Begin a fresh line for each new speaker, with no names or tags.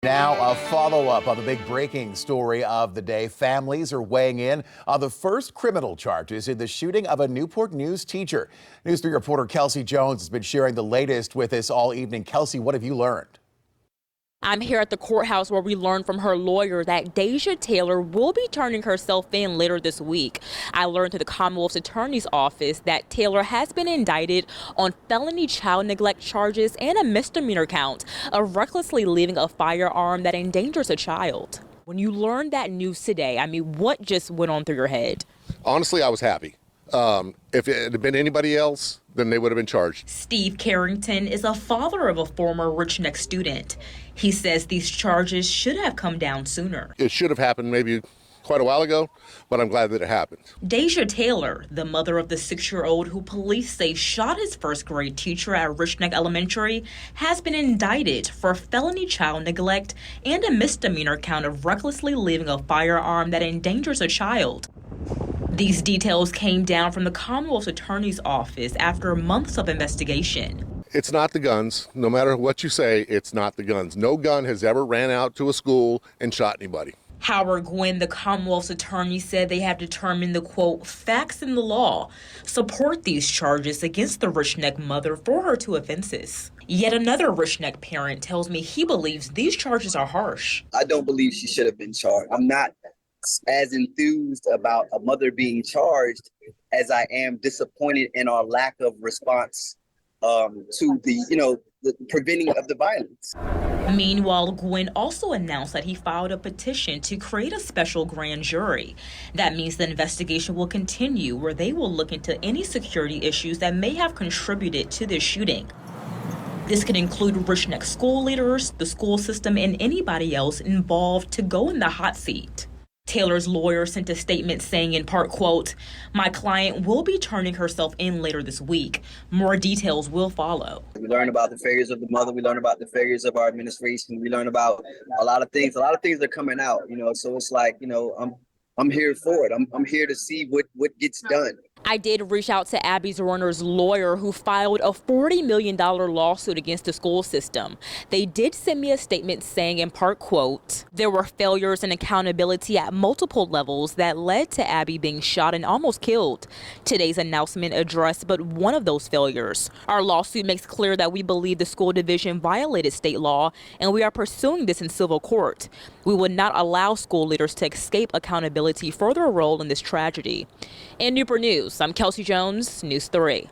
Now, a follow-up on the big breaking story of the day. Families are weighing in on the first criminal charges in the shooting of a Newport News teacher. News 3 reporter Kelsey Jones has been sharing the latest with us all evening. Kelsey, what have you learned?
I'm here at the courthouse where we learned from her lawyer that Deja Taylor will be turning herself in later this week. I learned through the Commonwealth's attorney's office that Taylor has been indicted on felony child neglect charges and a misdemeanor count of recklessly leaving a firearm that endangers a child. When you learned that news today, what just went on through your head?
Honestly, I was happy. If it had been anybody else, then they would have been charged.
Steve Carrington is a father of a former Richneck student. He says these charges should have come down sooner.
It should have happened maybe quite a while ago, but I'm glad that it happened.
Deja Taylor, the mother of the 6-year-old who police say shot his first grade teacher at Richneck Elementary, has been indicted for felony child neglect and a misdemeanor count of recklessly leaving a firearm that endangers a child. These details came down from the Commonwealth's attorney's office after months of investigation.
It's not the guns. No matter what you say, it's not the guns. No gun has ever ran out to a school and shot anybody.
Howard Gwynn, the Commonwealth's attorney, said they have determined the, quote, facts in the law support these charges against the Richneck mother for her 2 offenses. Yet another Richneck parent tells me he believes these charges are harsh.
I don't believe she should have been charged. I'm not as enthused about a mother being charged as I am disappointed in our lack of response to the preventing of the violence.
Meanwhile, Gwynn also announced that he filed a petition to create a special grand jury. That means the investigation will continue, where they will look into any security issues that may have contributed to this shooting. This could include Richneck school leaders, the school system, and anybody else involved to go in the hot seat. Taylor's lawyer sent a statement saying in part, quote, "My client will be turning herself in later this week. More details will follow."
We learn about the failures of the mother. We learn about the failures of our administration. We learn about a lot of things. A lot of things are coming out, so it's like, I'm here for it. I'm here to see what gets done.
I did reach out to Abby Zwerner's lawyer, who filed a $40 million lawsuit against the school system. They did send me a statement saying in part, quote, "There were failures and accountability at multiple levels that led to Abby being shot and almost killed. Today's announcement addressed but one of those failures. Our lawsuit makes clear that we believe the school division violated state law, and we are pursuing this in civil court. We would not allow school leaders to escape accountability for their role in this tragedy." In Newport News, I'm Kelsey Jones, News 3.